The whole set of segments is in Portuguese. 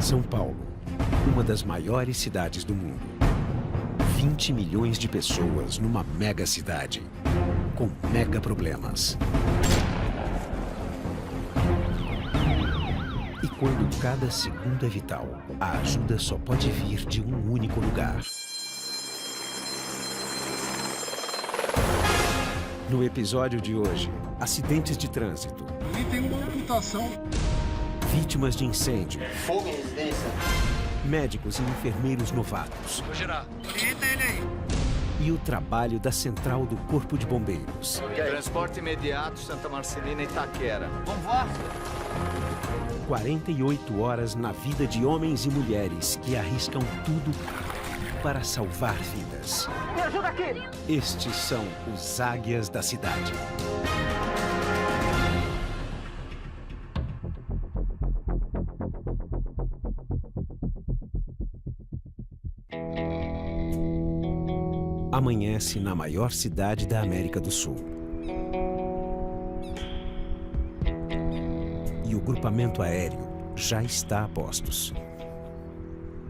São Paulo, uma das maiores cidades do mundo. 20 milhões de pessoas numa mega cidade, com mega problemas. E quando cada segundo é vital, a ajuda só pode vir de um único lugar. No episódio de hoje, acidentes de trânsito. Ali tem uma amputação. Vítimas de incêndio. Fogo em residência. Médicos e enfermeiros novatos. Vou girar. Eita ele aí. E o trabalho da Central do Corpo de Bombeiros. Transporte imediato, Santa Marcelina e Itaquera. Vamos voar? 48 horas na vida de homens e mulheres que arriscam tudo para salvar vidas. Me ajuda aqui! Estes são os Águias da Cidade. Amanhece na maior cidade da América do Sul. E o grupamento aéreo já está a postos.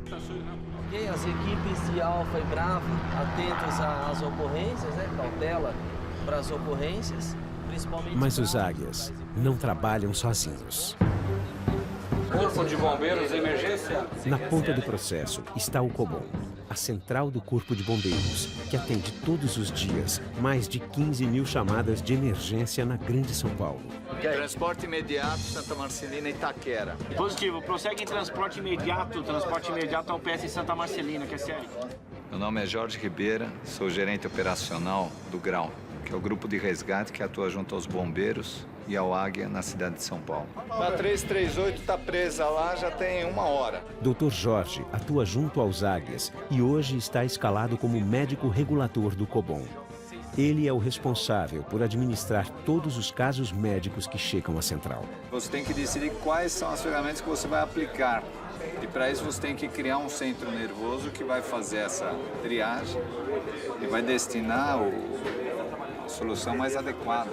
Ok, as equipes de Alfa e Bravo atentas às ocorrências, né? Cautela para as ocorrências, principalmente... Mas os Águias não trabalham sozinhos. Corpo de Bombeiros, emergência. Na ponta do processo está o COBOM, a Central do Corpo de Bombeiros, que atende todos os dias mais de 15 mil chamadas de emergência na Grande São Paulo. Transporte imediato, Santa Marcelina e Itaquera. Positivo, prossegue em transporte imediato ao PS Santa Marcelina, que é sério. Meu nome é Jorge Ribeira, sou gerente operacional do GRAU, que é o grupo de resgate que atua junto aos bombeiros e ao Águia na cidade de São Paulo. A 338 está presa lá já tem 1 hora. Dr. Jorge atua junto aos Águias e hoje está escalado como médico regulador do COBOM. Ele é o responsável por administrar todos os casos médicos que chegam à central. Você tem que decidir quais são as ferramentas que você vai aplicar. E para isso você tem que criar um centro nervoso que vai fazer essa triagem e vai destinar a solução mais adequada.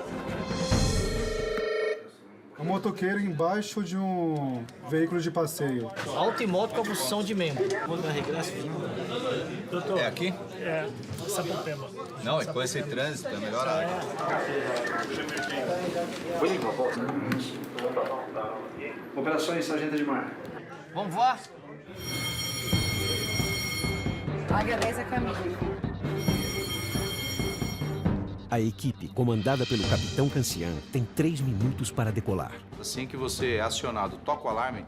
Um motoqueiro embaixo de um veículo de passeio. Auto e moto com função de membro. É aqui? É, Sapopemba. Não, e com esse trânsito é melhor a área. Operações Sargento de Mar. Vamos voar? Águia 10 a caminho. A equipe, comandada pelo capitão Cancian, tem 3 minutos para decolar. Assim que você é acionado, toca o alarme,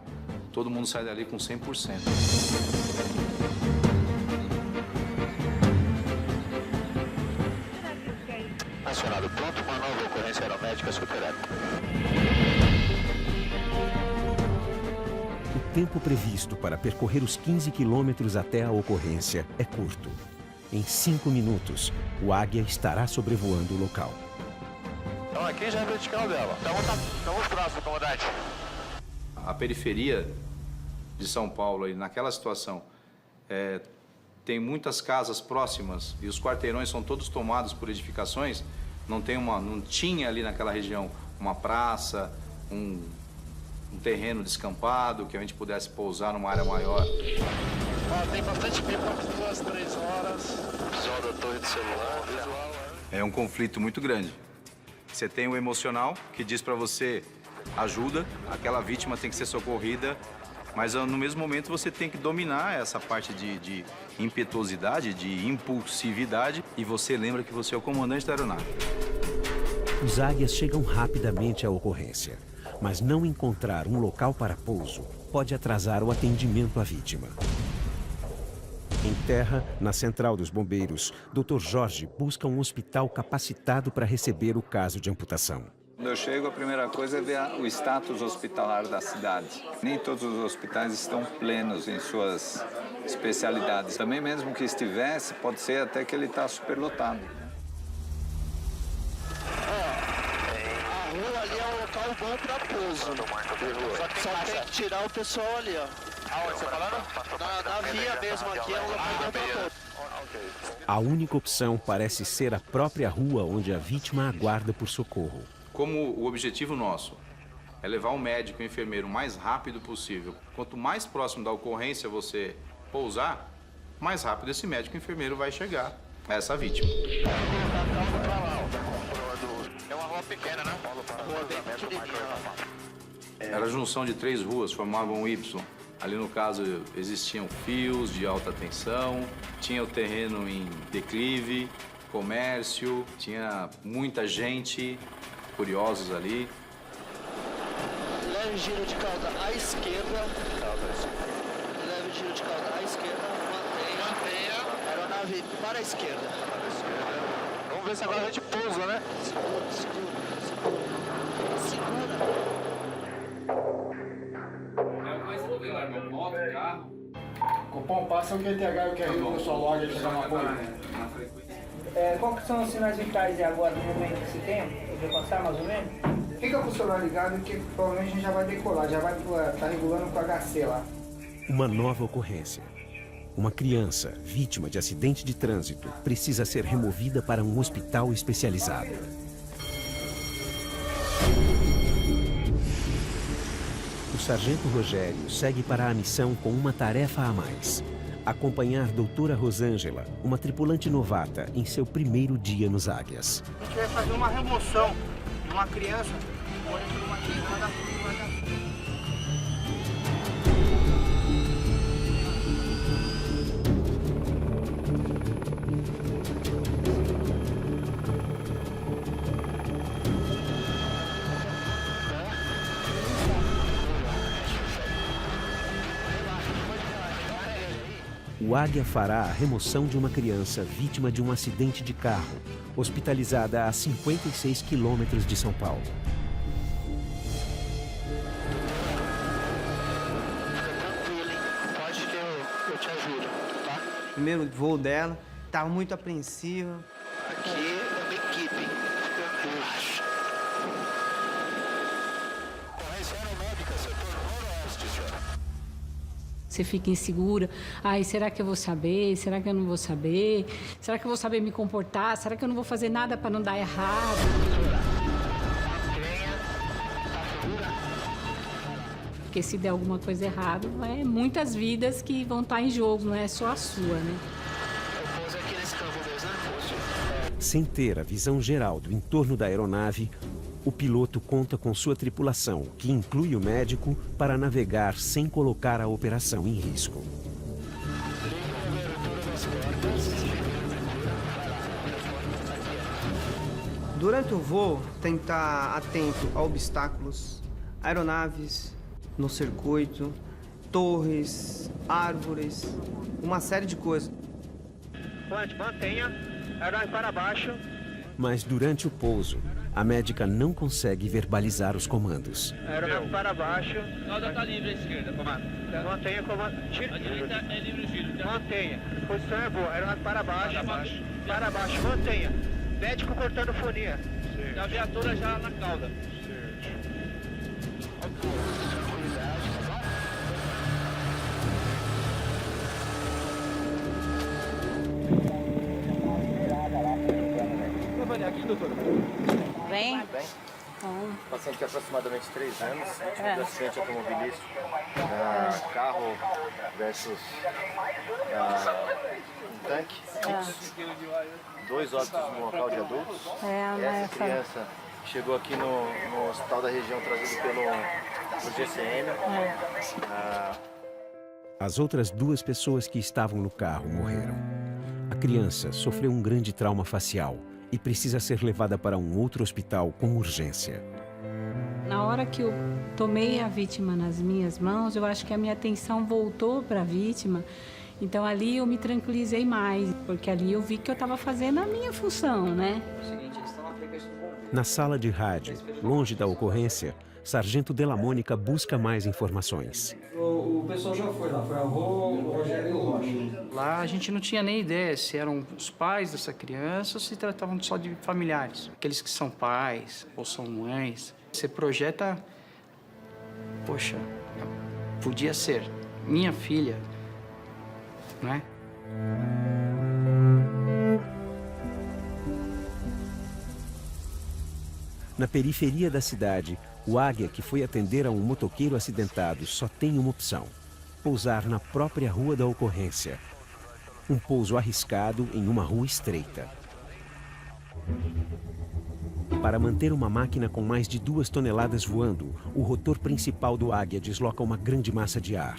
todo mundo sai dali com 100%. Acionado pronto, uma nova ocorrência aeromédica superada. O tempo previsto para percorrer os 15 quilômetros até a ocorrência é curto. Em 5 minutos, o Águia estará sobrevoando o local. Então aqui já é vertical dela. Estamos próximos, comandante. A periferia de São Paulo, aí, naquela situação, tem muitas casas próximas e os quarteirões são todos tomados por edificações. Não tinha ali naquela região uma praça, um terreno descampado que a gente pudesse pousar numa área maior. Tem bastante pipa, 2, 3 horas. Visual da torre do celular. É um conflito muito grande. Você tem o emocional, que diz para você ajuda, aquela vítima tem que ser socorrida, mas no mesmo momento você tem que dominar essa parte de impetuosidade, de impulsividade, e você lembra que você é o comandante da aeronave. Os Águias chegam rapidamente à ocorrência, mas não encontrar um local para pouso pode atrasar o atendimento à vítima. Em terra, na Central dos Bombeiros, Dr. Jorge busca um hospital capacitado para receber o caso de amputação. Quando eu chego, a primeira coisa é ver o status hospitalar da cidade. Nem todos os hospitais estão plenos em suas especialidades. Também mesmo que estivesse, pode ser até que ele está superlotado. A rua ali é um local bom para pouso. Só tem que tirar o pessoal ali, ó. Aonde você falando? Na via mesmo aqui é um local bom para pouso. A única opção parece ser a própria rua onde a vítima aguarda por socorro. Como o objetivo nosso é levar o médico e o enfermeiro o mais rápido possível. Quanto mais próximo da ocorrência você pousar, mais rápido esse médico e enfermeiro vai chegar a essa vítima. É uma rua pequena, né? Rua bem pequenininha. Era a junção de 3 ruas, formavam um Y. Ali, no caso, existiam fios de alta tensão, tinha o terreno em declive, comércio, tinha muita gente, curiosos ali. Leve giro de cauda à esquerda. Leve giro de cauda à esquerda. Mantenha. Aeronave para a esquerda. Vamos ver se agora a gente pousa, né? Segura. Moto, carro. Copom, passa o QTH e o QRI no sua loja de uma coisa. Qual que são os sinais vitais agora, no momento que você tem? Eu vou passar mais ou menos? Fica com o celular ligado que provavelmente a gente já vai decolar, já vai estar regulando com o HC lá. Uma nova ocorrência. Uma criança, vítima de acidente de trânsito, precisa ser removida para um hospital especializado. O sargento Rogério segue para a missão com uma tarefa a mais. Acompanhar doutora Rosângela, uma tripulante novata, em seu primeiro dia nos Águias. A gente vai fazer uma remoção de uma criança. O Águia fará a remoção de uma criança vítima de um acidente de carro, hospitalizada a 56 quilômetros de São Paulo. Pode que eu te ajudo, tá? Primeiro voo dela, estava muito apreensiva. Aqui é uma equipe. Relaxa. Corrência aeronáutica, setor noroeste, senhora. Você fica insegura. Ai, será que eu vou saber? Será que eu não vou saber? Será que eu vou saber me comportar? Será que eu não vou fazer nada para não dar errado? Porque se der alguma coisa errada, é muitas vidas que vão estar em jogo, não é só a sua, né? Sem ter a visão geral do entorno da aeronave, o piloto conta com sua tripulação, que inclui o médico, para navegar sem colocar a operação em risco. Durante o voo, tem que estar atento a obstáculos, aeronaves no circuito, torres, árvores, uma série de coisas. Mantenha, aeronave para baixo. Mas durante o pouso, a médica não consegue verbalizar os comandos. Aeronave para baixo. Cauda está livre à esquerda, comando. Mantenha comando. A direita é livre giro. Mantenha. Posição é boa. Aeronave para baixo. Para baixo. Mantenha. Médico cortando fonia. E a viatura já na cauda. Aqui, doutor. Vem. Paciente de aproximadamente 3 anos, vítima de acidente automobilístico, carro versus um tanque, 2 óbitos no local de adultos. Essa criança chegou aqui no hospital da região trazido pelo GCM. As outras 2 pessoas que estavam no carro morreram. A criança sofreu um grande trauma facial e precisa ser levada para um outro hospital com urgência. Na hora que eu tomei a vítima nas minhas mãos, eu acho que a minha atenção voltou para a vítima. Então ali eu me tranquilizei mais, porque ali eu vi que eu estava fazendo a minha função, né? Na sala de rádio, longe da ocorrência, Sargento Della Mônica busca mais informações. O pessoal já foi lá, foi a Rô, o Rogério e o Rocha. Lá a gente não tinha nem ideia se eram os pais dessa criança ou se tratavam só de familiares. Aqueles que são pais ou são mães. Você projeta, poxa, podia ser minha filha, não é? Na periferia da cidade, o Águia, que foi atender a um motoqueiro acidentado, só tem uma opção: pousar na própria rua da ocorrência. Um pouso arriscado em uma rua estreita. Para manter uma máquina com mais de 2 toneladas voando, o rotor principal do Águia desloca uma grande massa de ar.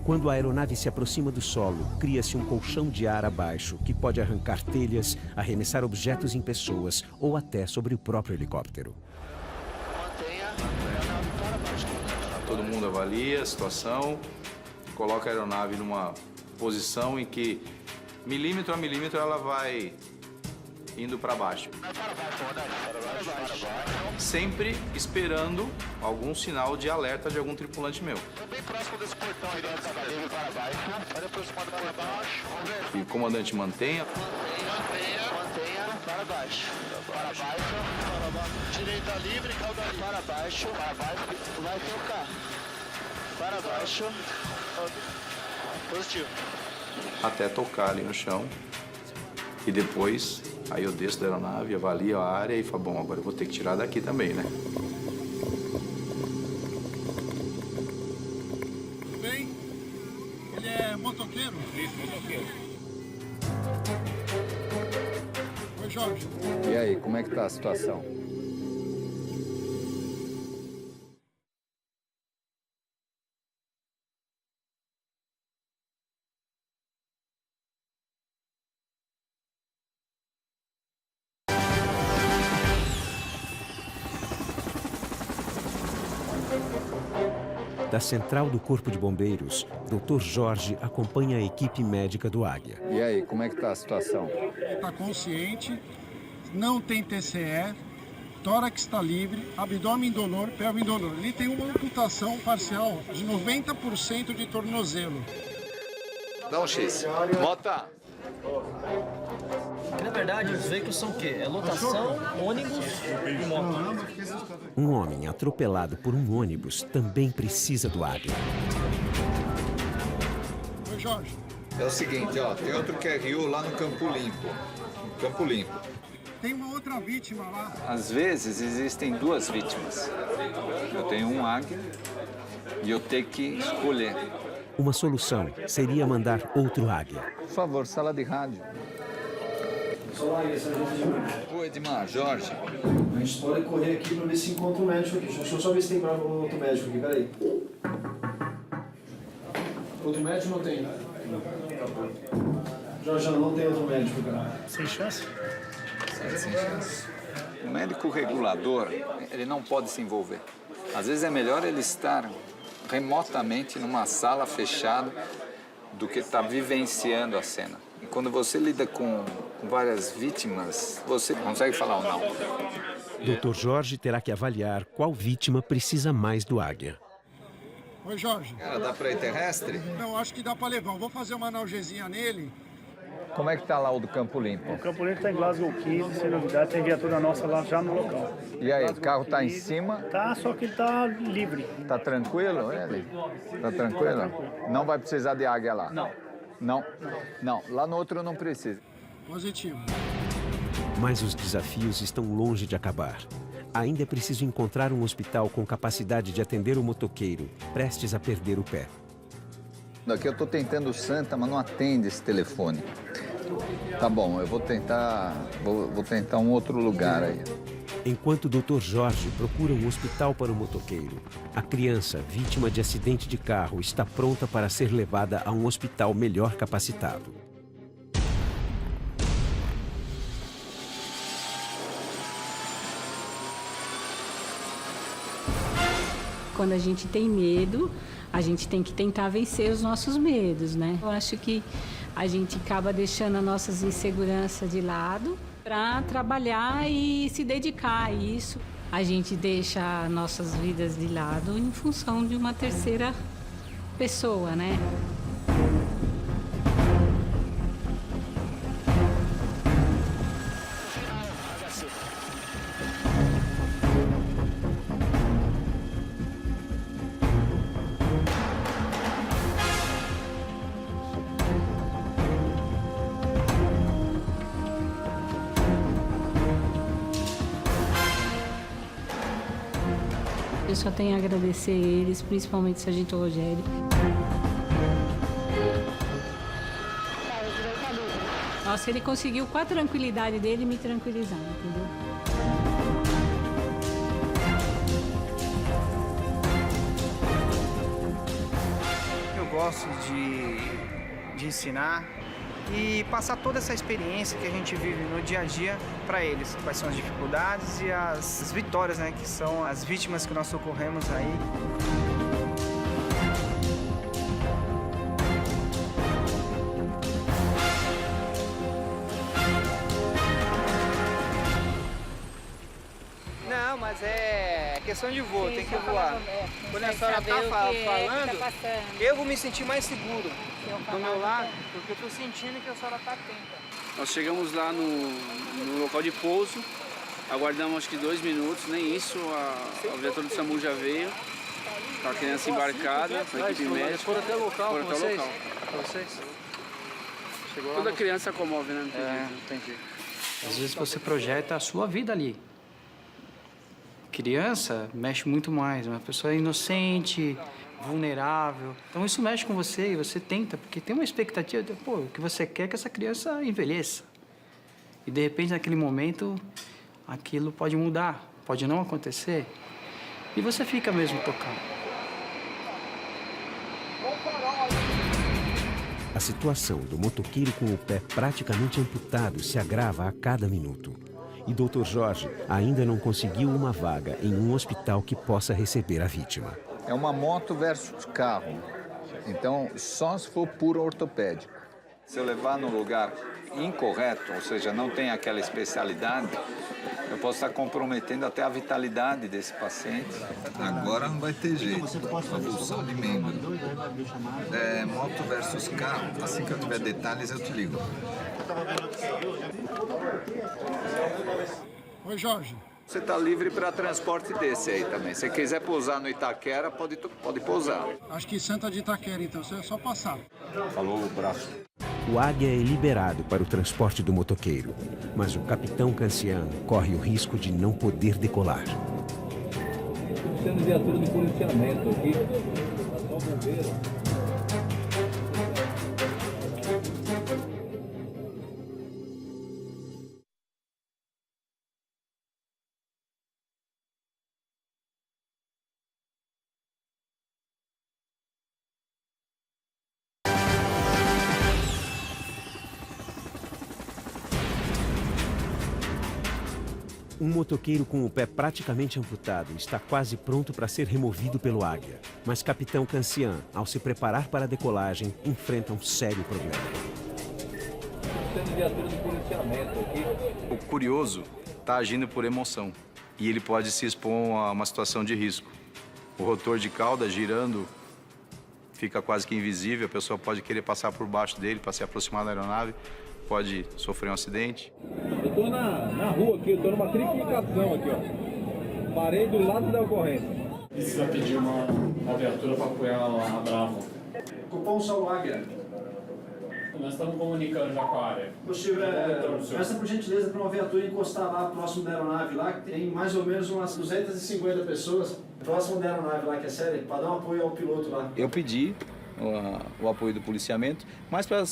Quando a aeronave se aproxima do solo, cria-se um colchão de ar abaixo que pode arrancar telhas, arremessar objetos em pessoas ou até sobre o próprio helicóptero. Todo mundo avalia a situação, coloca a aeronave numa posição em que, milímetro a milímetro, ela vai indo para baixo. Sempre esperando algum sinal de alerta de algum tripulante meu. Bem próximo desse portão aí dentro da livre para baixo. Vai aproximando para baixo. E o comandante mantenha. Mantenha para baixo. Para baixo. Direita livre, cauda livre. Para baixo. Vai tocar. Para baixo. Positivo. Até tocar ali no chão. E depois, aí eu desço da aeronave, avalio a área e falo, bom, agora eu vou ter que tirar daqui também, né? Tudo bem? Ele é motoqueiro? Isso, motoqueiro. Oi, Jorge. E aí, como é que tá a situação? Da central do Corpo de Bombeiros, Dr. Jorge acompanha a equipe médica do Águia. E aí, como é que tá a situação? Ele está consciente, não tem TCE, tórax está livre, abdômen indolor, pelve indolor. Ele tem uma amputação parcial de 90% de tornozelo. Dá um X. Bota! Na verdade, os veículos são o quê? É lotação, ônibus e moto. Um homem atropelado por um ônibus também precisa do Águia. Oi, Jorge. É o seguinte, ó, tem outro QRU lá no Campo Limpo. Campo Limpo. Tem uma outra vítima lá. Às vezes existem 2 vítimas. Eu tenho um Águia e eu tenho que escolher. Uma solução seria mandar outro Águia. Por favor, sala de rádio. Ô, Edmar, Jorge. A gente pode correr aqui para ver se encontra um médico aqui. Deixa eu só ver se tem outro médico aqui, peraí. Outro médico não tem. Jorge, não tem outro médico, cara. Sem chance? Sem chance. O médico regulador, ele não pode se envolver. Às vezes é melhor ele estar remotamente numa sala fechada do que estar vivenciando a cena. E quando você lida com várias vítimas, você consegue falar ou não. Dr. Jorge terá que avaliar qual vítima precisa mais do Águia. Oi, Jorge. Cara, dá para ir terrestre? Não, acho que dá para levar. Vou fazer uma analgesia nele. Como é que tá lá o do Campo Limpo? O Campo Limpo está em Glasgow 15, sem novidade, tem viatura nossa lá já no local. E aí, o carro tá em cima? Tá, só que ele tá livre. Tá tranquilo, ele? Tá tranquilo? Não vai precisar de Águia lá? Não. Não? Não, lá no outro não precisa. Positivo. Mas os desafios estão longe de acabar. Ainda é preciso encontrar um hospital com capacidade de atender o motoqueiro, prestes a perder o pé. Daqui eu tô tentando Santa, mas não atende esse telefone. Tá bom, eu vou tentar um outro lugar aí. Enquanto o Dr. Jorge procura um hospital para o motoqueiro, a criança, vítima de acidente de carro, está pronta para ser levada a um hospital melhor capacitado. Quando a gente tem medo, a gente tem que tentar vencer os nossos medos, né? Eu acho que a gente acaba deixando as nossas inseguranças de lado para trabalhar e se dedicar a isso. A gente deixa nossas vidas de lado em função de uma terceira pessoa, né? eu só tenho a agradecer eles, principalmente o Sargento Rogério. Nossa, ele conseguiu, com a tranquilidade dele, me tranquilizar, entendeu? Eu gosto de ensinar e passar toda essa experiência que a gente vive no dia a dia para eles. Quais são as dificuldades e as vitórias, né? Que são as vítimas que nós socorremos aí. Não, mas é questão de voo, tem que voar. Quando a senhora está falando, eu vou me sentir mais seguro do meu lado, porque eu estou sentindo que a senhora está atenta. Nós chegamos lá no local de pouso, aguardamos acho que 2 minutos, nem isso, a viatura do SAMU já veio, com a criança embarcada, com a equipe médica. Foram até o local com vocês? Com vocês? Chegou Toda criança comove, né? Não tem jeito. Às vezes você projeta a sua vida ali. Criança mexe muito mais, uma pessoa inocente, vulnerável. Então isso mexe com você e você tenta, porque tem uma expectativa de, pô, o que você quer é que essa criança envelheça. E de repente, naquele momento, aquilo pode mudar, pode não acontecer. E você fica mesmo tocado. A situação do motoqueiro com o pé praticamente amputado se agrava a cada minuto. E Dr. Jorge ainda não conseguiu uma vaga em um hospital que possa receber a vítima. É uma moto versus carro. Então, só se for puro ortopédico. Se eu levar no lugar incorreto, ou seja, não tem aquela especialidade, eu posso estar comprometendo até a vitalidade desse paciente. Agora não vai ter jeito. Avulsão de membro. Moto versus carro. Assim que eu tiver detalhes, eu te ligo. Oi, Jorge. Você está livre para transporte desse aí também. Se quiser pousar no Itaquera, pode pousar. Acho que Santa de Itaquera, então. É só passar. Falou o braço. O Águia é liberado para o transporte do motoqueiro, mas o capitão Canciano corre o risco de não poder decolar. Temos viatura de policiamento aqui. Só bombeiro. Um motoqueiro com o pé praticamente amputado está quase pronto para ser removido pelo Águia. Mas capitão Cancian, ao se preparar para a decolagem, enfrenta um sério problema. Temos viatura de policiamento aqui. O curioso está agindo por emoção e ele pode se expor a uma situação de risco. O rotor de cauda girando fica quase que invisível, a pessoa pode querer passar por baixo dele para se aproximar da aeronave, pode sofrer um acidente. Eu tô na rua aqui, eu tô numa triplicação aqui, ó. Parei do lado da ocorrência. Precisa pedir uma viatura para apoiar a Bravo. Cupom Saulo Águia. Nós estamos comunicando já com a área. Possível, peça por gentileza para uma viatura encostar lá próximo da aeronave lá, que tem mais ou menos umas 250 pessoas próximo da aeronave lá, que é sério, para dar um apoio ao piloto lá. Eu pedi o apoio do policiamento, mas para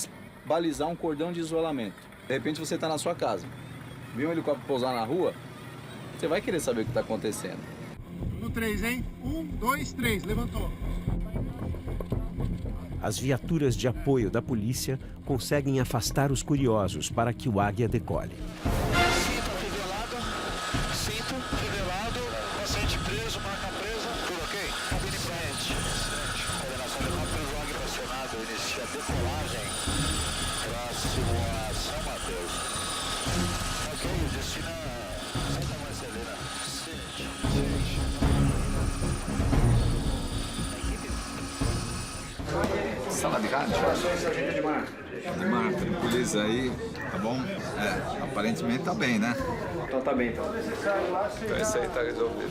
balizar um cordão de isolamento. De repente você está na sua casa, viu um helicóptero pousar na rua, você vai querer saber o que está acontecendo. No 3, hein? 1, 2, 3, levantou. As viaturas de apoio da polícia conseguem afastar os curiosos para que o Águia decole. Cinto revelado, paciente preso, marca presa, tudo ok? Cabine frente. Coordenação de helicóptero, Águia pressionado, inicia a decolagem. Próximo a São Mateus. Ok, destino Santa Marcelina. Sala de rádio? Sargento Edmar. Edmar, tranquiliza aí, tá bom? Aparentemente tá bem, né? Então tá bem, então. Então isso aí tá resolvido.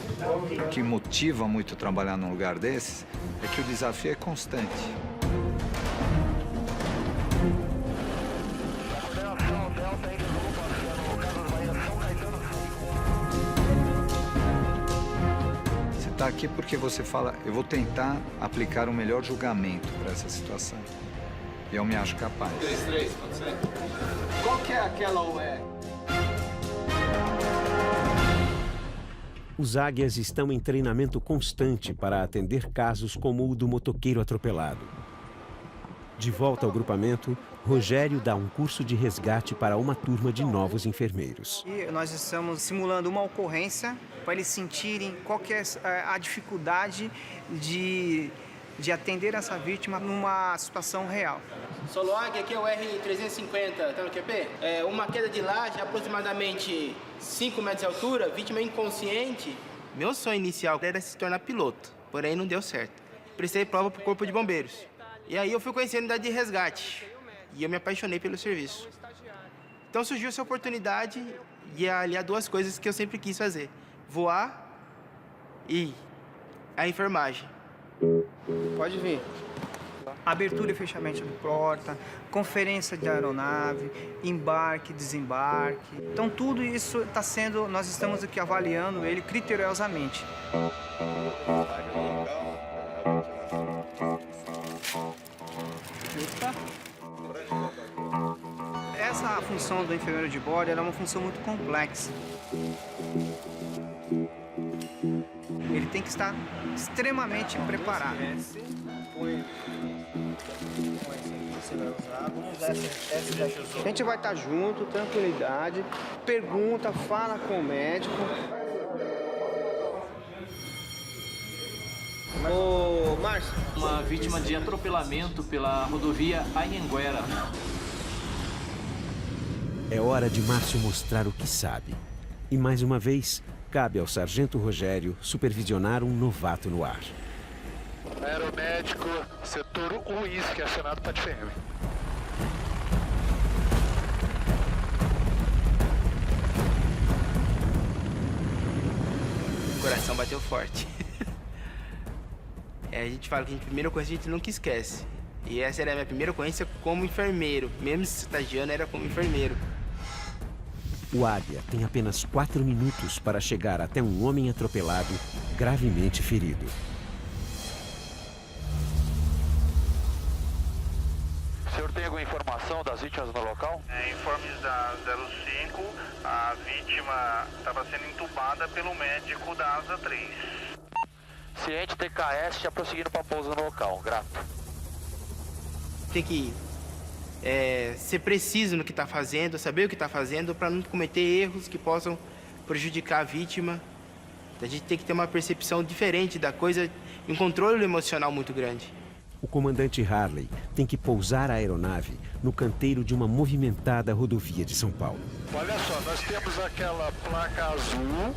O que motiva muito trabalhar num lugar desses é que o desafio é constante. está aqui porque você fala, eu vou tentar aplicar o melhor julgamento para essa situação. E eu me acho capaz. 3, pode ser? Qual que é aquela UE? Os águias estão em treinamento constante para atender casos como o do motoqueiro atropelado. De volta ao grupamento, Rogério dá um curso de resgate para uma turma de novos enfermeiros. E nós estamos simulando uma ocorrência para eles sentirem qual que é a dificuldade de atender essa vítima numa situação real. Solo Águia, aqui é o R350, tá no QP? Uma queda de laje, aproximadamente 5 metros de altura, vítima inconsciente. Meu sonho inicial era se tornar piloto, porém não deu certo. Prestei prova para o Corpo de Bombeiros. E aí eu fui conhecer a unidade de resgate e eu me apaixonei pelo serviço. Então surgiu essa oportunidade e aliar duas coisas que eu sempre quis fazer: voar e a enfermagem. Pode vir. Abertura e fechamento de porta, conferência de aeronave, embarque, desembarque. Então tudo isso está sendo, nós estamos aqui avaliando ele criteriosamente. Essa função do enfermeiro de bordo é uma função muito complexa. Ele tem que estar extremamente preparado. A gente vai estar junto, tranquilidade, pergunta, fala com o médico. Ô, Márcio. Uma vítima de atropelamento pela rodovia Anhanguera. É hora de Márcio mostrar o que sabe. E mais uma vez, cabe ao Sargento Rogério supervisionar um novato no ar. Aeromédico, setor UISC, acionado para TFM. O coração bateu forte. A gente fala que a primeira ocorrência a gente nunca esquece. E essa era a minha primeira ocorrência como enfermeiro. Mesmo estagiando, era como enfermeiro. O Águia tem apenas 4 minutos para chegar até um homem atropelado, gravemente ferido. O senhor tem alguma informação das vítimas no local? Informes da 05, a vítima estava sendo entubada pelo médico da Asa 3. Ciente TKS já prosseguindo para pouso no local, grato. Tem que ser preciso no que está fazendo, saber o que está fazendo para não cometer erros que possam prejudicar a vítima. A gente tem que ter uma percepção diferente da coisa e um controle emocional muito grande. O comandante Harley tem que pousar a aeronave no canteiro de uma movimentada rodovia de São Paulo. Olha só, nós temos aquela placa azul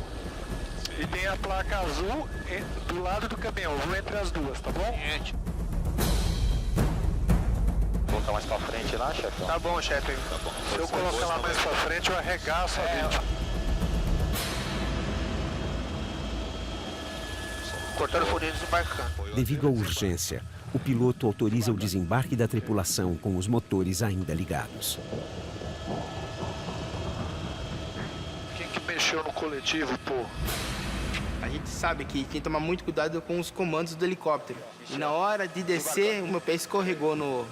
e tem a placa azul do lado do caminhão. Eu vou entre as duas, tá bom? Colocar mais pra frente lá, chefe? Tá bom, chefe. Tá bom. Se eu colocar lá mais pra frente, eu arregaço a vítima. Cortando o funil e desembarcando. Devido à urgência, o piloto autoriza o desembarque da tripulação com os motores ainda ligados. Quem que mexeu no coletivo, pô? A gente sabe que tem que tomar muito cuidado com os comandos do helicóptero. E na hora de descer, o meu pé escorregou no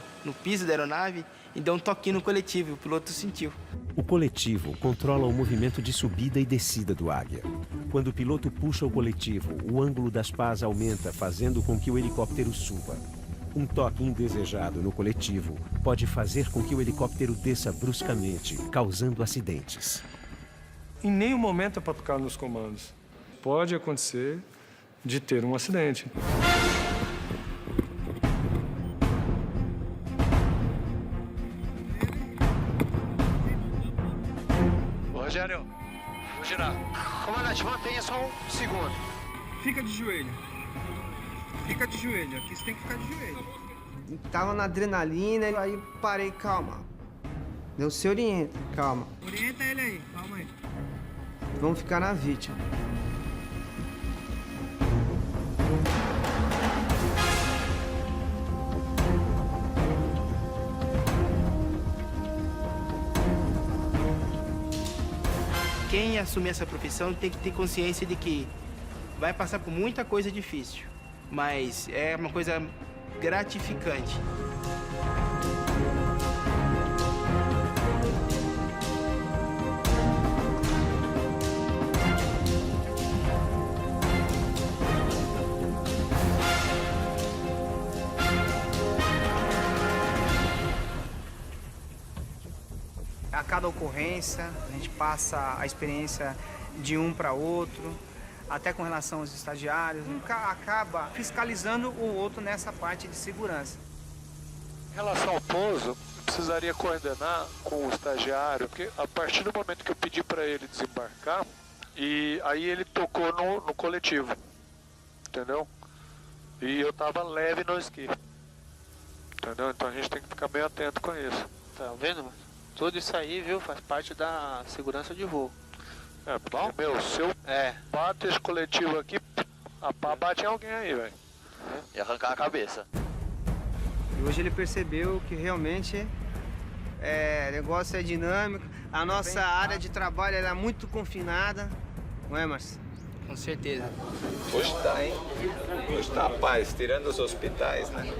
piso da aeronave e deu um toquinho no coletivo. O piloto sentiu. O coletivo controla o movimento de subida e descida do Águia. Quando o piloto puxa o coletivo, o ângulo das pás aumenta, fazendo com que o helicóptero suba. Um toque indesejado no coletivo pode fazer com que o helicóptero desça bruscamente, causando acidentes. Em nenhum momento é para tocar nos comandos. Pode acontecer de ter um acidente. Rogério, vou girar. Comandante, mantenha só um segundo. Fica de joelho. Fica de joelho. Aqui você tem que ficar de joelho. Tava na adrenalina, aí parei, calma. Não se orienta, calma. Orienta ele aí, calma aí. Vamos ficar na vítima. Quem assumir essa profissão tem que ter consciência de que vai passar por muita coisa difícil, mas é uma coisa gratificante. A cada ocorrência, a gente passa a experiência de um para outro, até com relação aos estagiários, acaba fiscalizando o outro nessa parte de segurança. Em relação ao pouso, precisaria coordenar com o estagiário, porque a partir do momento que eu pedi para ele desembarcar, e aí ele tocou no coletivo, entendeu? E eu tava leve no esqui, entendeu? Então a gente tem que ficar bem atento com isso. Tá vendo? Tudo isso aí, viu, faz parte da segurança de voo. É, porque, meu, se eu bato esse coletivo aqui, a pá bate em alguém aí, velho. E arrancar a cabeça. E hoje ele percebeu que realmente o negócio é dinâmico. A nossa área de trabalho é muito confinada, não é, Márcio? Com certeza. Hoje tá, hein? Hoje tá a paz, tirando os hospitais, né?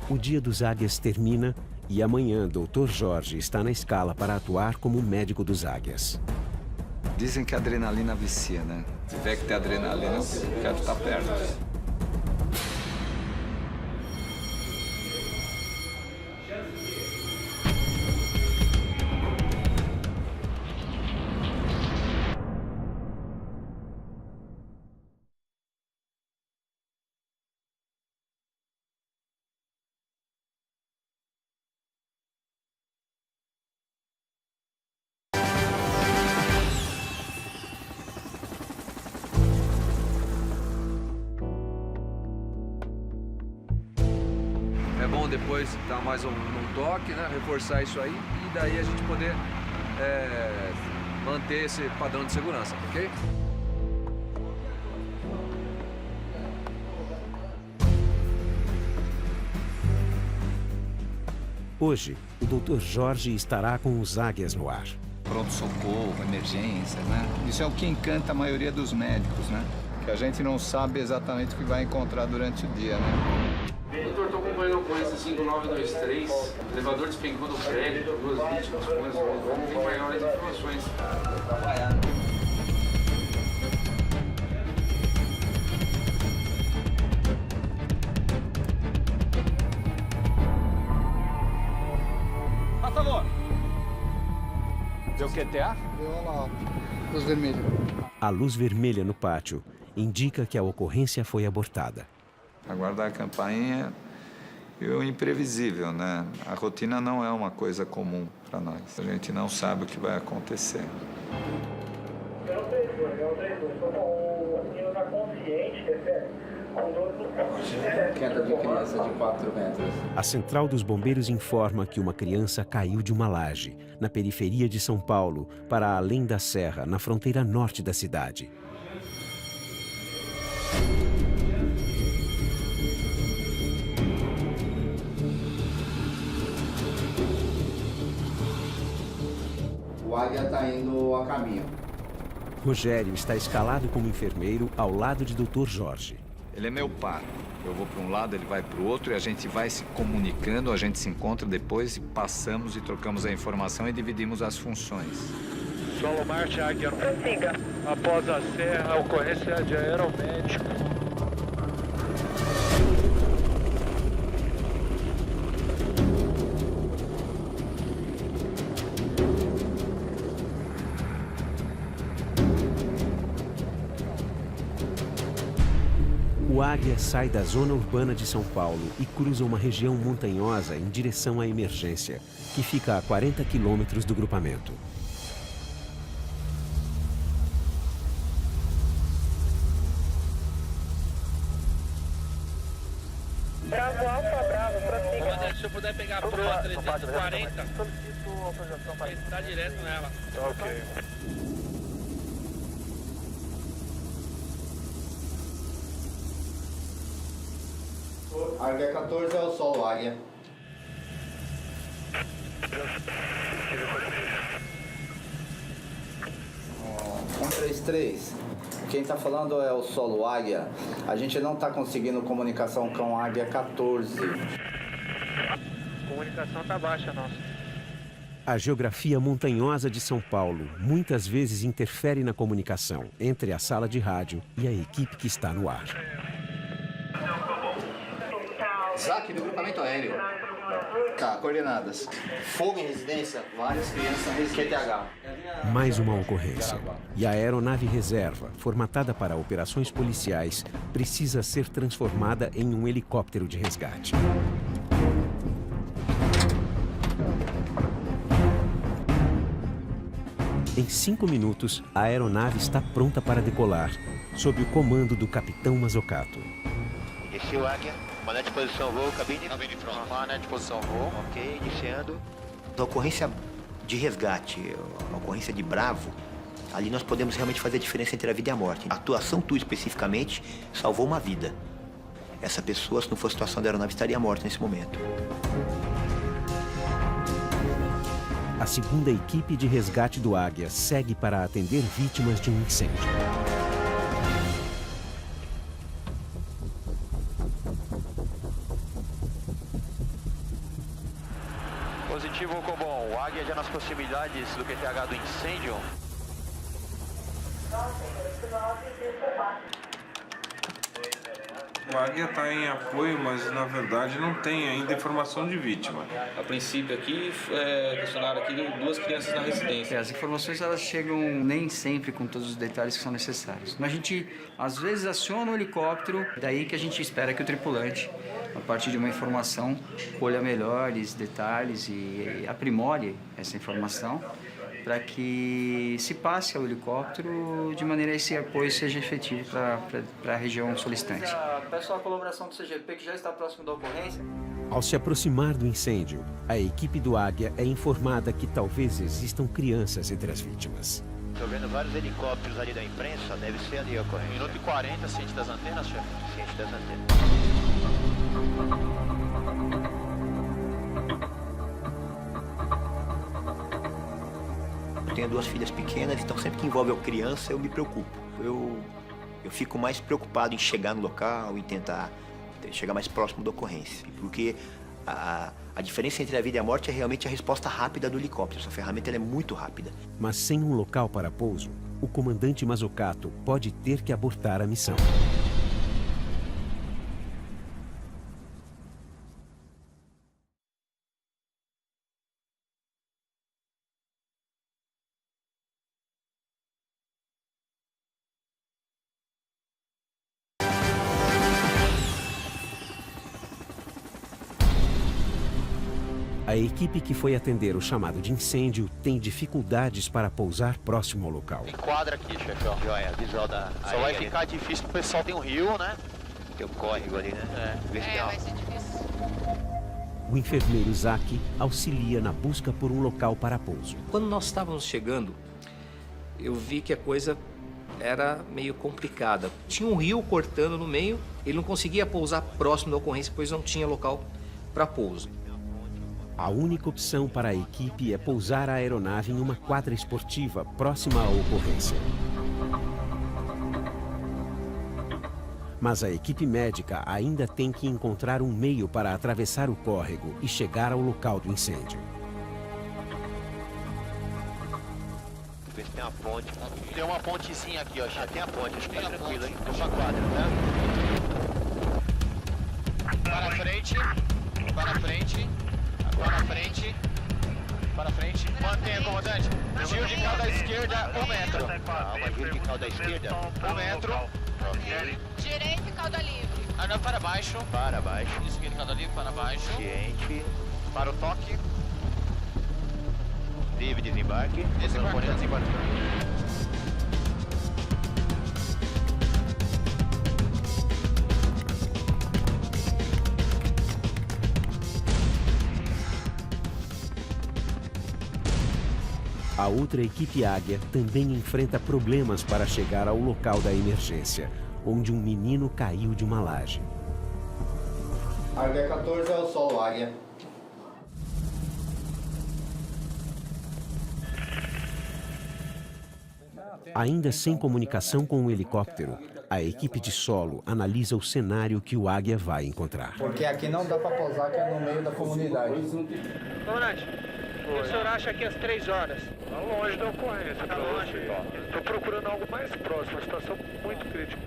O dia dos Águias termina e amanhã Dr. Jorge está na escala para atuar como médico dos Águias. Dizem que a adrenalina vicia, né? Se tiver que ter adrenalina, eu quero estar perto. É bom depois dar mais um toque, né? Reforçar isso aí e daí a gente poder manter esse padrão de segurança, ok? Hoje, o Dr. Jorge estará com os Águias no ar. Pronto-socorro, emergências, né? Isso é o que encanta a maioria dos médicos, né? Que a gente não sabe exatamente o que vai encontrar durante o dia, né? Doutor, estou acompanhando a ocorrência 5923, o elevador despencou do prédio, 2 vítimas, vamos ter maiores informações. Por favor. Deu QTA? Deu lá, luz vermelha. A luz vermelha no pátio indica que a ocorrência foi abortada. Aguardar a campainha e o imprevisível, né? A rotina não é uma coisa comum para nós. A gente não sabe o que vai acontecer. O menino está consciente, Queda de criança de 4 metros. A central dos bombeiros informa que uma criança caiu de uma laje, na periferia de São Paulo, para além da serra, na fronteira norte da cidade. O Águia está indo a caminho. Rogério está escalado como enfermeiro ao lado de Dr. Jorge. Ele é meu par. Eu vou para um lado, ele vai para o outro e a gente vai se comunicando, a gente se encontra depois e passamos e trocamos a informação e dividimos as funções. Solo Marte Águia. Prossiga. Após a serra, a ocorrência de aeromédico. O Águia sai da zona urbana de São Paulo e cruza uma região montanhosa em direção à emergência, que fica a 40 quilômetros do grupamento. Bravo Alfa, Bravo, prossiga. Se eu puder pegar a proa 340, está direto nela. Ok. Águia 14 é o solo Águia. 133. Quem está falando é o Solo Águia. A gente não está conseguindo comunicação com a Águia 14. A comunicação está baixa, nossa. A geografia montanhosa de São Paulo muitas vezes interfere na comunicação entre a sala de rádio e a equipe que está no ar. ZAC do grupamento aéreo. Tá, coordenadas. Fogo em residência, várias crianças QTH. Mais uma ocorrência. E a aeronave reserva, formatada para operações policiais, precisa ser transformada em um helicóptero de resgate. Em 5 minutos, a aeronave está pronta para decolar, sob o comando do capitão Mazzocato. Desceu Águia, comandante de posição voo, cabine. Cabine pronto. Comandante de posição voo. Ok, iniciando. Da ocorrência de resgate, a ocorrência de Bravo, ali nós podemos realmente fazer a diferença entre a vida e a morte. A atuação tua especificamente salvou uma vida. Essa pessoa, se não fosse a situação da aeronave, estaria morta nesse momento. A segunda equipe de resgate do Águia segue para atender vítimas de um incêndio. Positivo, Cobom. O Águia já nas proximidades do QTH do incêndio. O Águia está em apoio, mas na verdade não tem ainda informação de vítima. A princípio aqui, questionaram aqui 2 crianças na residência. As informações elas chegam nem sempre com todos os detalhes que são necessários. Mas a gente às vezes aciona o helicóptero, daí que a gente espera que o tripulante, a partir de uma informação, colha melhores detalhes e aprimore essa informação, para que se passe ao helicóptero de maneira a esse apoio seja efetivo para a região solicitante. Peço a colaboração do CGP, que já está próximo da ocorrência. Ao se aproximar do incêndio, a equipe do Águia é informada que talvez existam crianças entre as vítimas. Estou vendo vários helicópteros ali da imprensa, deve ser ali a ocorrência. Minuto e 40, ciente das antenas, chefe? Ciente das antenas. Eu tenho 2 filhas pequenas, então sempre que envolve a criança eu me preocupo. Eu fico mais preocupado em chegar no local e tentar chegar mais próximo da ocorrência. Porque a diferença entre a vida e a morte é realmente a resposta rápida do helicóptero. Essa ferramenta ela é muito rápida. Mas sem um local para pouso, o comandante Mazzocato pode ter que abortar a missão. A equipe que foi atender o chamado de incêndio tem dificuldades para pousar próximo ao local. Enquadra aqui, chefão. Joia, visual da Só vai ficar difícil porque o pessoal tem um rio, né? Tem um córrego ali, né? Vai ser difícil. O enfermeiro Zac auxilia na busca por um local para pouso. Quando nós estávamos chegando, eu vi que a coisa era meio complicada. Tinha um rio cortando no meio, ele não conseguia pousar próximo da ocorrência, pois não tinha local para pouso. A única opção para a equipe é pousar a aeronave em uma quadra esportiva próxima à ocorrência. Mas a equipe médica ainda tem que encontrar um meio para atravessar o córrego e chegar ao local do incêndio. Ver se tem uma ponte. Tem uma pontezinha aqui, ó. Já tem a ponte, acho que tá tranquilo, hein? Tô só quadra, tá? Para frente. Para frente. Para frente. Para frente. Mantenha, comandante. Giro de cauda esquerda, 1 metro. Calma, giro de cauda esquerda. 1 metro. Ok. Direito e cauda livre. Agora para baixo. Para baixo. Esquerda, cauda livre, para baixo. Ciente. Para o toque. Livre desembarque. Desembarque. A outra equipe Águia também enfrenta problemas para chegar ao local da emergência, onde um menino caiu de uma laje. Águia 14 é o Solo Águia. Ainda sem comunicação com o helicóptero, a equipe de solo analisa o cenário que o Águia vai encontrar. Porque aqui não dá para pousar, que é no meio da comunidade. Comandante, o senhor acha que às 3 horas? Está longe da ocorrência. Está longe. Estou procurando algo mais próximo, a situação muito crítica.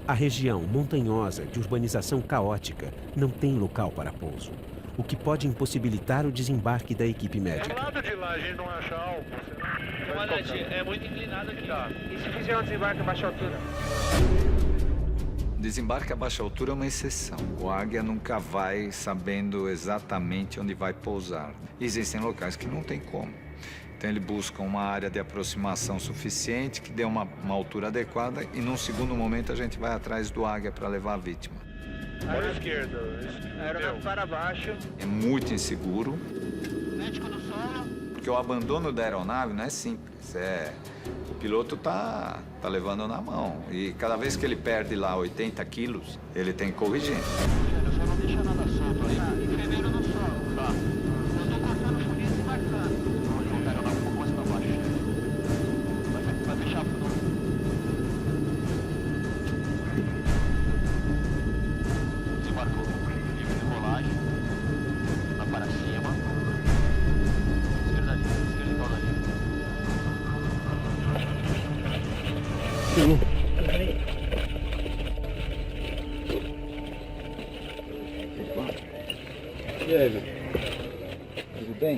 A região montanhosa de urbanização caótica não tem local para pouso, o que pode impossibilitar o desembarque da equipe médica. Do lado de lá a gente não acha algo. Comandante, é muito inclinado aqui. E se fizer um desembarque a baixa altura? Desembarque a baixa altura é uma exceção. O Águia nunca vai sabendo exatamente onde vai pousar. Existem locais que não tem como. Então ele busca uma área de aproximação suficiente, que dê uma altura adequada, e num segundo momento a gente vai atrás do Águia para levar a vítima. Olha a esquerda. Aeronave para baixo. É muito inseguro. Médico do solo. Porque o abandono da aeronave não é simples. O piloto tá levando na mão. E cada vez que ele perde lá 80 quilos, ele tem que corrigir. Só não deixa nada solto aí. Enfermeiro no solo. Tá. Eu tô cortando o furinho e marcando. Vou jogar a aeronave um pouco mais pra baixo. Vai fechar tudo. Desembarcou. Livre de rolagem. Vai para cima. Esquerda e calda livre. E aí, Vitor? Tudo bem?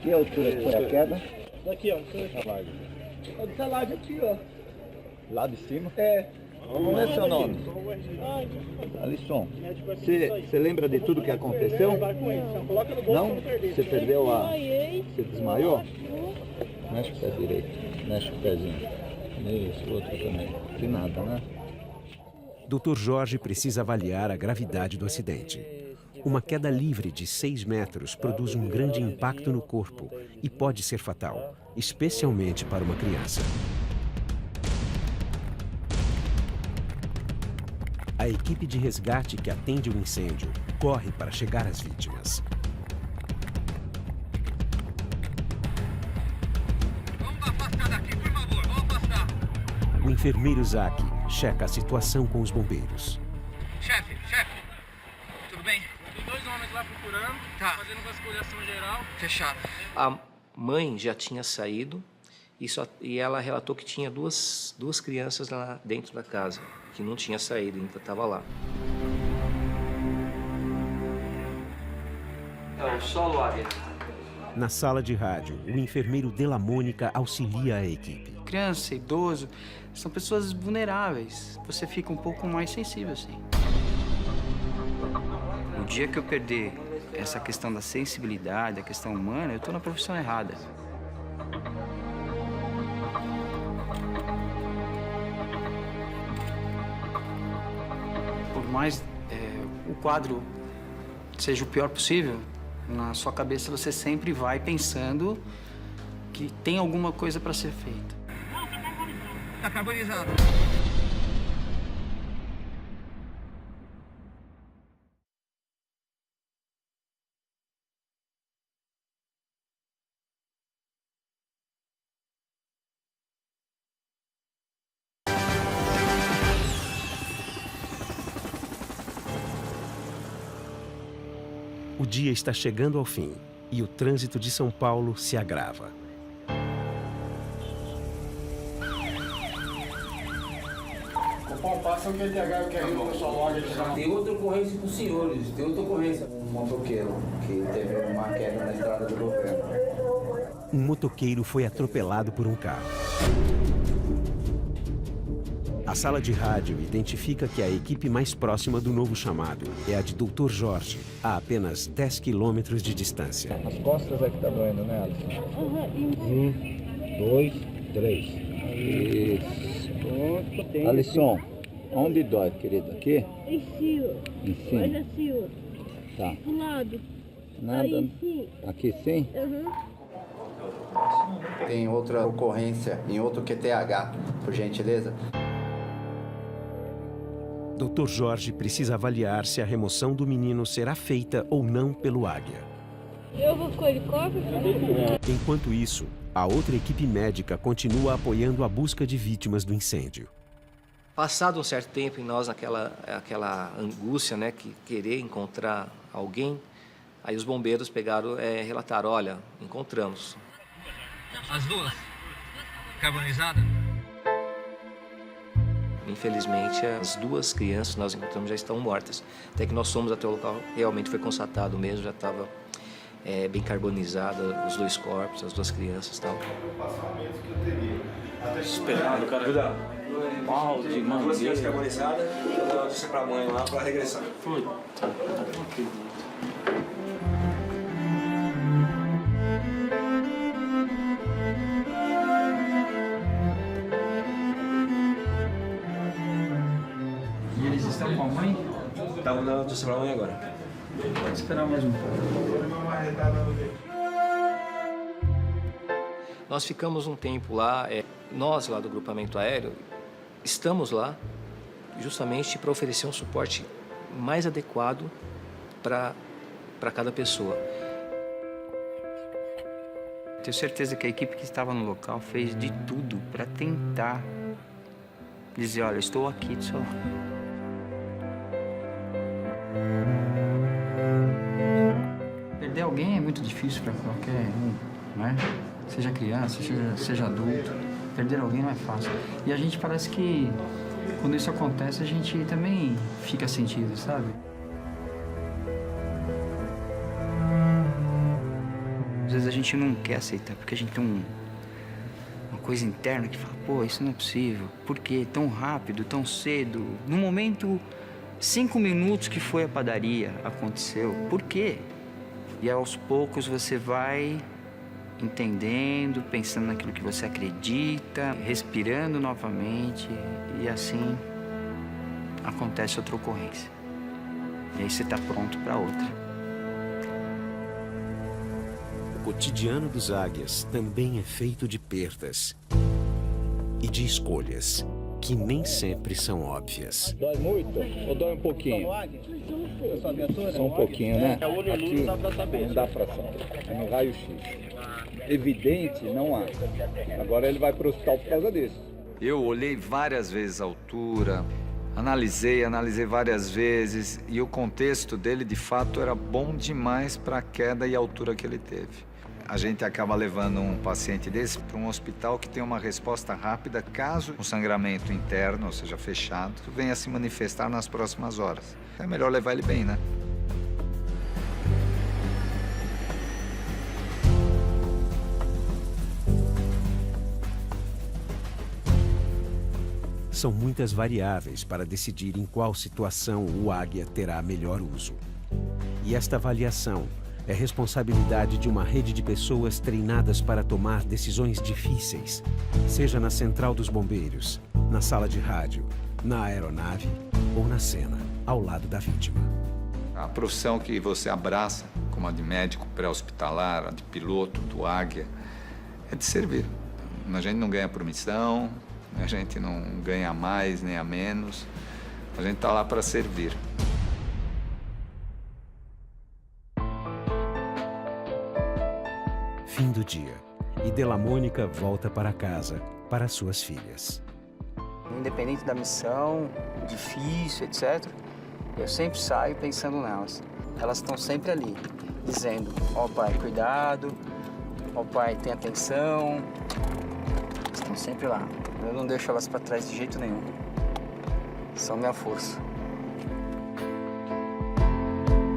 Que altura foi a queda? Daqui, ó. Dessa laje aqui, ó. Lá de cima? É. Como é seu nome? Alisson. Você lembra de tudo que aconteceu? Não? Você perdeu a... Você desmaiou? Mexe o pé direito. Mexe o pezinho. Isso, o outro também. Que nada, né? Dr. Jorge precisa avaliar a gravidade do acidente. Uma queda livre de 6 metros produz um grande impacto no corpo e pode ser fatal, especialmente para uma criança. A equipe de resgate que atende o incêndio corre para chegar às vítimas. Vamos afastar daqui, por favor. Vamos afastar. O enfermeiro Zack checa a situação com os bombeiros. Chefe. Tudo bem? Tem 2 homens lá procurando, fazendo vasculhação geral. Fechado. A mãe já tinha saído e ela relatou que tinha duas crianças lá dentro da casa, que não tinha saído, ainda estava lá. É o solo Águia. Na sala de rádio, o enfermeiro Della Mônica auxilia a equipe. Criança, idoso, são pessoas vulneráveis. Você fica um pouco mais sensível, assim. O dia que eu perder essa questão da sensibilidade, a questão humana, eu estou na profissão errada. Por mais o quadro seja o pior possível, na sua cabeça você sempre vai pensando que tem alguma coisa para ser feita. Tá carbonizado. O dia está chegando ao fim e o trânsito de São Paulo se agrava. Passa o QTH que é o pessoal Águia de São. Tem outra ocorrência com os senhores, tem outra ocorrência. Um motoqueiro que teve uma queda na estrada do governo. Um motoqueiro foi atropelado por um carro. A sala de rádio identifica que a equipe mais próxima do novo chamado é a de Dr. Jorge, a apenas 10 quilômetros de distância. As costas é que tá doendo, né, Alisson? 1, 2, 3. Isso. Alisson, onde dói, querido? Aqui? Em cima. Em cima? Olha assim, ó. Tá. Do lado. Nada? Aí, sim. Aqui sim? Tem outra ocorrência em outro QTH, por gentileza. Dr. Jorge precisa avaliar se a remoção do menino será feita ou não pelo Águia. Eu vou com o helicóptero? Enquanto isso, A outra equipe médica continua apoiando a busca de vítimas do incêndio. Passado um certo tempo em nós, aquela angústia, né, que querer encontrar alguém, aí os bombeiros pegaram, relataram, olha, encontramos. As duas? Carbonizadas? Infelizmente, as duas crianças que nós encontramos já estão mortas. Até que nós fomos até o local, realmente foi constatado mesmo, já estava bem carbonizado os dois corpos, as duas crianças e tal. Desesperado, cara. Cuidado. Pau de mangueira. Duas crianças carbonizadas, eu disse pra mãe lá pra regressar. Foi. E eles estão com a mãe? Estavam dando notícia pra mãe agora. Pode esperar mais um pouco. Nós ficamos um tempo lá, nós lá do grupamento aéreo, estamos lá justamente para oferecer um suporte mais adequado para cada pessoa. Tenho certeza que a equipe que estava no local fez de tudo para tentar dizer, olha, estou aqui do seu lado. Perder alguém é muito difícil para qualquer um, né? Seja criança, seja adulto. Perder alguém não é fácil. E a gente parece que, quando isso acontece, a gente também fica sentido, sabe? Às vezes a gente não quer aceitar, porque a gente tem uma coisa interna que fala, pô, isso não é possível. Por quê? Tão rápido, tão cedo. No momento, 5 minutos que foi a padaria, aconteceu. Por quê? E aos poucos você vai entendendo, pensando naquilo que você acredita, respirando novamente, e assim acontece outra ocorrência. E aí você está pronto para outra. O cotidiano dos águias também é feito de perdas e de escolhas que nem sempre são óbvias. Dói muito ou dói um pouquinho? Só um pouquinho, né? Aqui não dá pra saber. É no raio-x. Evidente, não há. Agora ele vai para o hospital por causa disso. Eu olhei várias vezes a altura, analisei várias vezes e o contexto dele, de fato, era bom demais para a queda e a altura que ele teve. A gente acaba levando um paciente desse para um hospital que tem uma resposta rápida caso um sangramento interno, ou seja, fechado, venha se manifestar nas próximas horas. É melhor levar ele bem, né? São muitas variáveis para decidir em qual situação o águia terá melhor uso. E esta avaliação é responsabilidade de uma rede de pessoas treinadas para tomar decisões difíceis, seja na central dos bombeiros, na sala de rádio, na aeronave ou na cena, ao lado da vítima. A profissão que você abraça, como a de médico pré-hospitalar, a de piloto, do águia, é de servir. A gente não ganha por missão, a gente não ganha a mais nem a menos, a gente está lá para servir. Fim do dia, e Della Mônica volta para casa, para suas filhas. Independente da missão, difícil, etc., eu sempre saio pensando nelas. Elas estão sempre ali, dizendo, ó pai, cuidado, ó pai, tenha atenção. Estão sempre lá. Eu não deixo elas para trás de jeito nenhum. São minha força.